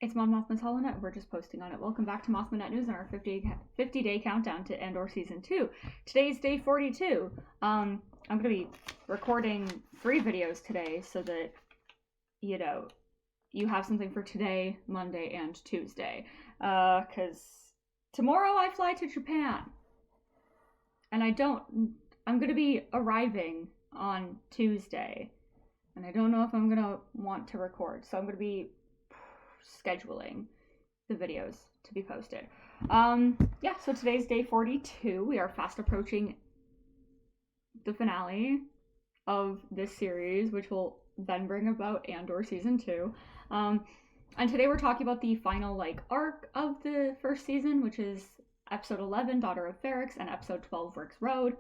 It's Mon Mothma's HoloNet. We're just posting on it. Welcome back to Mothma News and our 50-day countdown to Andor Season 2. Today's day 42. I'm going to be recording 3 videos today so that, you know, you have something for today, Monday, and Tuesday. Because tomorrow I fly to Japan. And I'm going to be arriving on Tuesday. And I don't know if I'm going to want to record. So I'm going to be scheduling the videos to be posted. Yeah, so today's day 42. We are fast approaching the finale of this series, which will then bring about Andor Season 2. And today we're talking about the final, arc of the first season, which is Episode 11, Daughter of Ferrix, and Episode 12, Rix Road.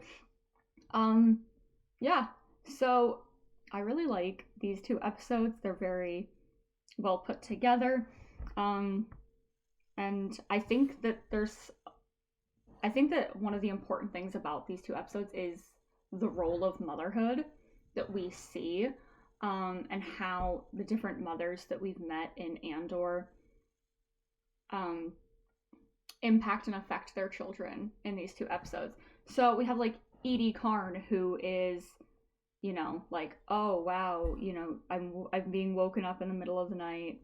Yeah, so I really like these 2 episodes. They're very well put together. And I think that one of the important things about these 2 episodes is the role of motherhood that we see, and how the different mothers that we've met in Andor impact and affect their children in these 2 episodes. So we have Edie Karn, who is, oh wow, I'm being woken up in the middle of the night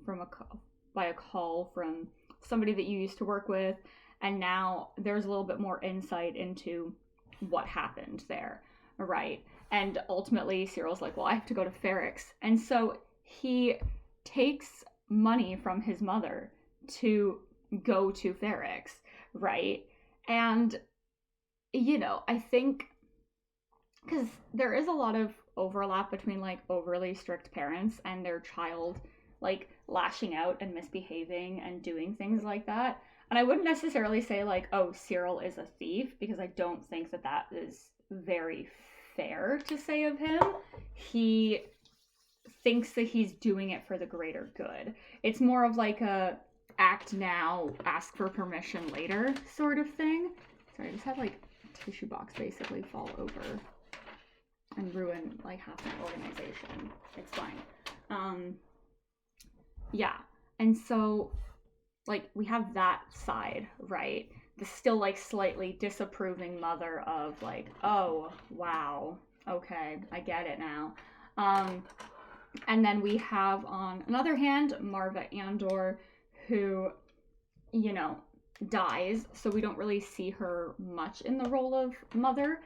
by a call from somebody that you used to work with, and now there's a little bit more insight into what happened there, right? And ultimately Cyril's like, well, I have to go to Ferrix, and so he takes money from his mother to go to Ferrix, right? And I think because there is a lot of overlap between overly strict parents and their child lashing out and misbehaving and doing things like that. And I wouldn't necessarily say oh, Cyril is a thief, because I don't think that is very fair to say of him. He thinks that he's doing it for the greater good. It's more of a act now, ask for permission later sort of thing. Sorry, I just had a tissue box basically fall over and ruin half my organization. It's fine. Yeah, and so we have that side, right? The still slightly disapproving mother of oh wow, okay, I get it now. And then we have, on another hand, Marva Andor, who dies, so we don't really see her much in the role of mother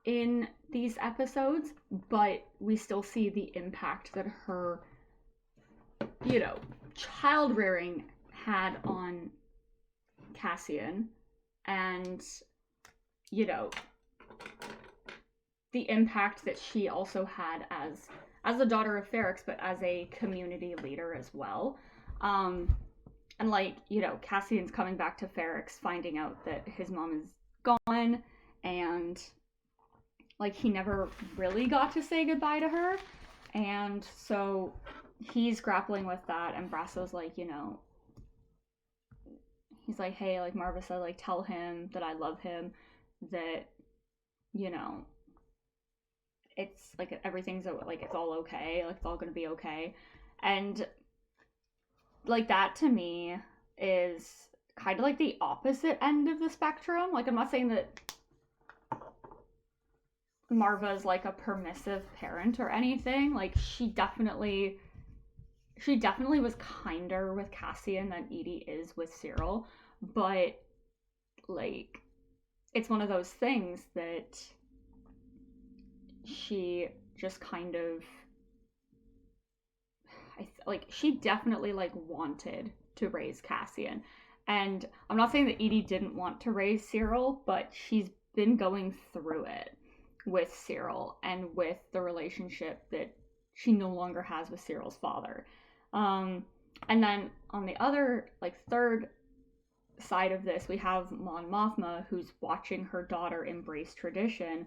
in these episodes, but we still see the impact that her child rearing had on Cassian, and the impact that she also had as a daughter of Ferrix, but as a community leader as well. And Cassian's coming back to Ferrix, finding out that his mom is gone, and he never really got to say goodbye to her, and so he's grappling with that. And Brasso's he's like, hey, Marva said, tell him that I love him, that it's everything's it's all okay, it's all gonna be okay. And that to me is kind of the opposite end of the spectrum. I'm not saying that Marva's a permissive parent or anything. She definitely was kinder with Cassian than Edie is with Cyril, but it's one of those things that she just kind of she definitely wanted to raise Cassian. And I'm not saying that Edie didn't want to raise Cyril, but she's been going through it with Cyril and with the relationship that she no longer has with Cyril's father. And then on the other, third side of this, we have Mon Mothma, who's watching her daughter embrace tradition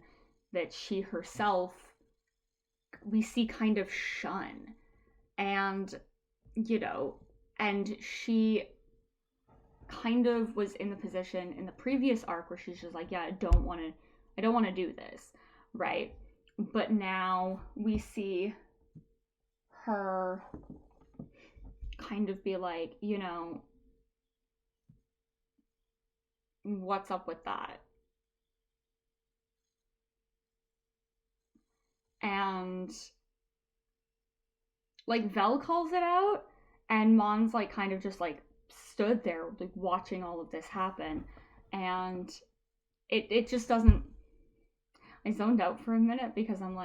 that she herself, we see kind of shun. And, and she kind of was in the position in the previous arc where she's just yeah, I don't want to do this, right? But now we see her kind of be like, what's up with that? And like Vel calls it out, and Mon's like kind of just like stood there like watching all of this happen, and it just doesn't. I zoned out for a minute because I'm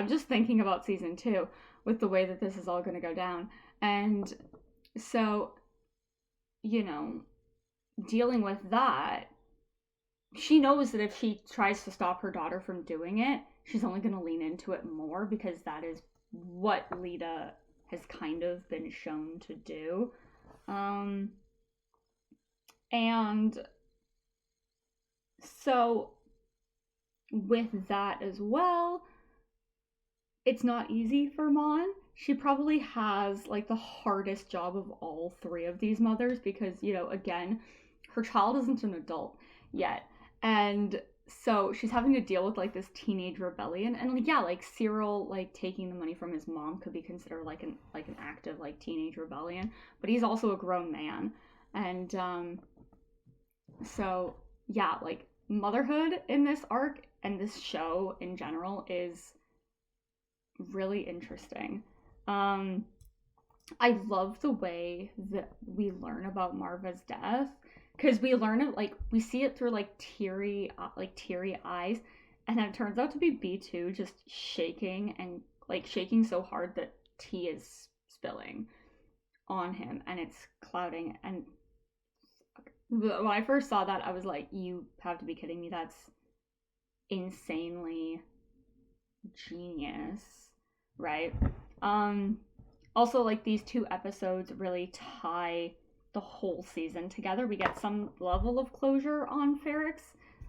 just thinking about season 2 with the way that this is all going to go down. And so, dealing with that, she knows that if she tries to stop her daughter from doing it, she's only going to lean into it more, because that is what Lita has kind of been shown to do. And so with that as well, it's not easy for Mon. She probably has like the hardest job of all 3 of these mothers, because, again, her child isn't an adult yet. And so she's having to deal with like this teenage rebellion. And like, yeah, like Cyril like taking the money from his mom could be considered like an active like teenage rebellion, but he's also a grown man. And so yeah, like motherhood in this arc and this show in general is really interesting. I love the way that we learn about Marva's death, because we learn it like we see it through like teary eyes, and then it turns out to be B2 just shaking, and like shaking so hard that tea is spilling on him and it's clouding. And when I first saw that, I was like, you have to be kidding me. That's insanely genius, right? Also, like, these 2 episodes really tie the whole season together. We get some level of closure on Ferrix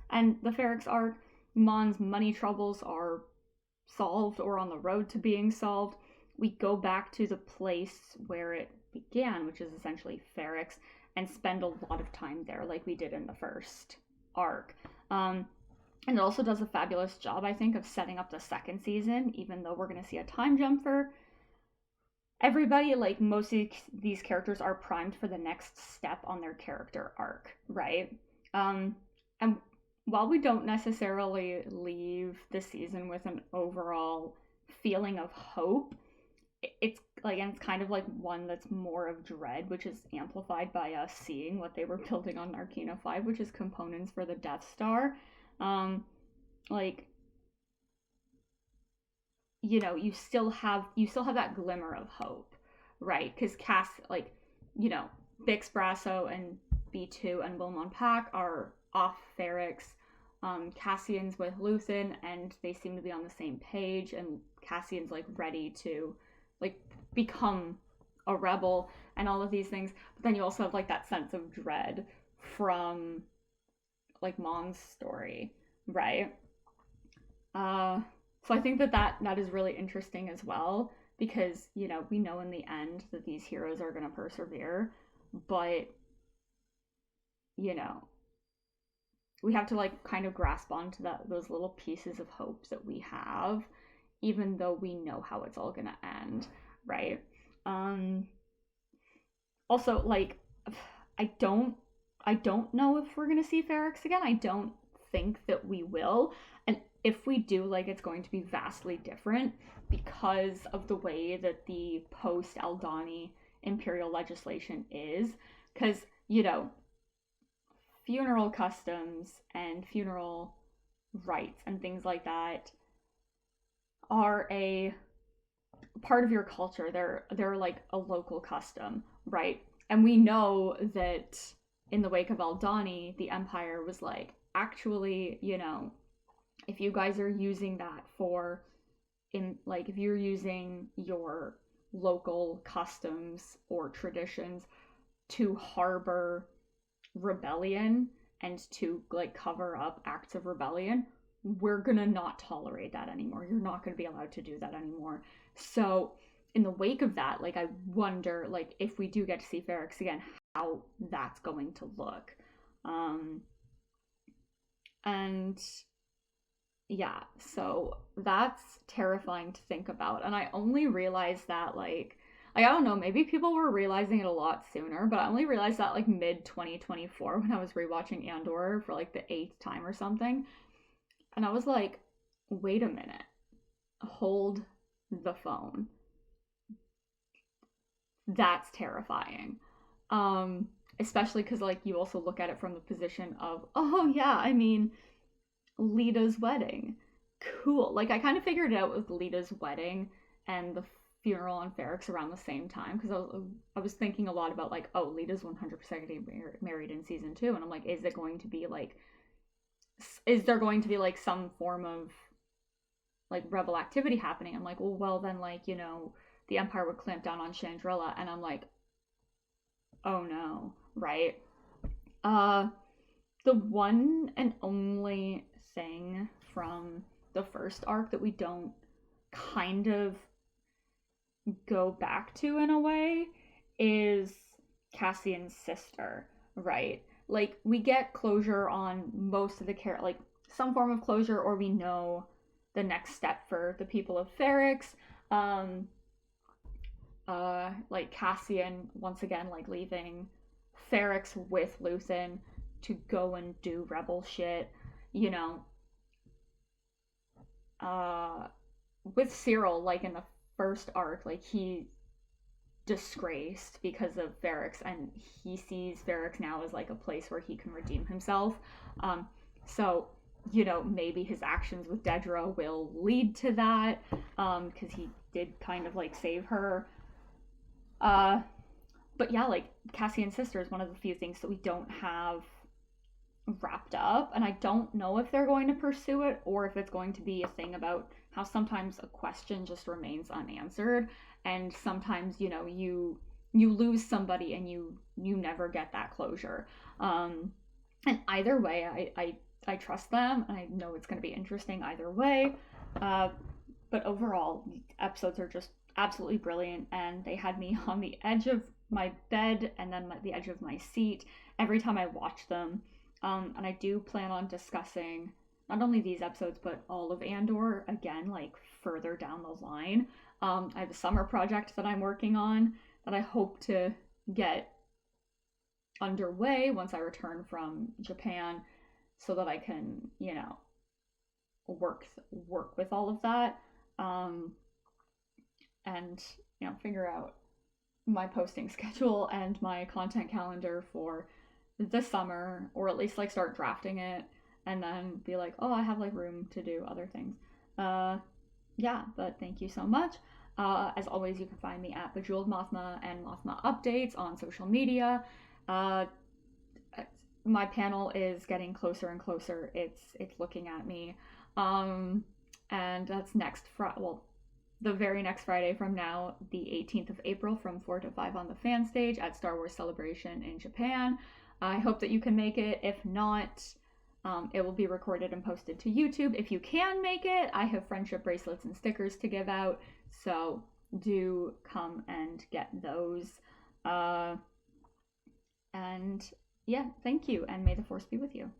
and the Ferrix arc. Mon's money troubles are solved or on the road to being solved. We go back to the place where it began, which is essentially Ferrix, and spend a lot of time there like we did in the first arc. And it also does a fabulous job, I think, of setting up the second season, even though we're going to see a time jump for everybody. Like, most of these characters are primed for the next step on their character arc, right? And while we don't necessarily leave the season with an overall feeling of hope, it's like, and it's kind of like one that's more of dread, which is amplified by us seeing what they were building on Narkina 5, which is components for the Death Star. Like, you still have that glimmer of hope, right? Because Bix Brasso and B2 and Wilmon Pack are off Ferrix. Cassian's with Luthen, and they seem to be on the same page, and Cassian's like ready to like become a rebel and all of these things. But then you also have like that sense of dread from like Mon's story, right? So I think that is really interesting as well, because we know in the end that these heroes are going to persevere, but we have to like kind of grasp onto those little pieces of hope that we have, even though we know how it's all going to end, right? Also, like, I don't know if we're going to see Ferrix again. I don't think that we will. And if we do, like, it's going to be vastly different because of the way that the post-Aldhani imperial legislation is. Because, funeral customs and funeral rites and things like that are a part of your culture. They're like a local custom, right? And we know that in the wake of Aldhani, the Empire was like, actually, if you guys are using that if you're using your local customs or traditions to harbor rebellion and to like cover up acts of rebellion, we're gonna not tolerate that anymore. You're not gonna be allowed to do that anymore. So in the wake of that, like, I wonder, like, if we do get to see Ferrix again, how that's going to look. And yeah, so that's terrifying to think about. And I only realized that, like, Like, I don't know, maybe people were realizing it a lot sooner, but I only realized that like mid 2024 when I was rewatching Andor for like the eighth time or something. And I was like, wait a minute, hold the phone. That's terrifying. Um, Especially because like you also look at it from the position of, oh yeah, I mean, Lita's wedding. Cool. Like I kind of figured it out with Lita's wedding and the funeral on Ferrix around the same time because I was thinking a lot about like, oh, Lita's 100% getting married in season 2, and I'm like, is it going to be like, is there going to be like some form of like rebel activity happening? I'm like, well then like, the Empire would clamp down on Chandrilla, and I'm like, oh no, right? Uh the one and only thing from the first arc that we don't kind of go back to in a way is Cassian's sister, right? Like we get closure on most of the like some form of closure, or we know the next step for the people of Ferrix. Um, like Cassian once again like leaving Ferrix with Luthen to go and do rebel shit, you know. Uh, with Cyril, like in the first arc, like he disgraced because of Ferrix, and he sees Ferrix now as like a place where he can redeem himself. So maybe his actions with Dedra will lead to that, because he did kind of like save her. But yeah, like Cassian's sister is one of the few things that we don't have wrapped up, and I don't know if they're going to pursue it or if it's going to be a thing about how sometimes a question just remains unanswered, and sometimes you lose somebody and you never get that closure. And either way, I trust them, and I know it's going to be interesting either way. But overall, episodes are just absolutely brilliant, and they had me on the edge of my bed and then the edge of my seat every time I watch them. And I do plan on discussing not only these episodes but all of Andor again, like further down the line. I have a summer project that I'm working on that I hope to get underway once I return from Japan, so that I can, work with all of that, and figure out my posting schedule and my content calendar for the summer, or at least like start drafting it and then be like, oh, I have like room to do other things. Yeah, but thank you so much. As always, you can find me at Bejeweled Mothma and Mothma Updates on social media. My panel is getting closer and closer. It's looking at me. And that's next Friday. Well, the very next Friday from now, the 18th of April, from 4 to 5 on the fan stage at Star Wars Celebration in Japan. I hope that you can make it. If not, it will be recorded and posted to YouTube. If you can make it, I have friendship bracelets and stickers to give out, so do come and get those. And yeah, thank you, and may the Force be with you.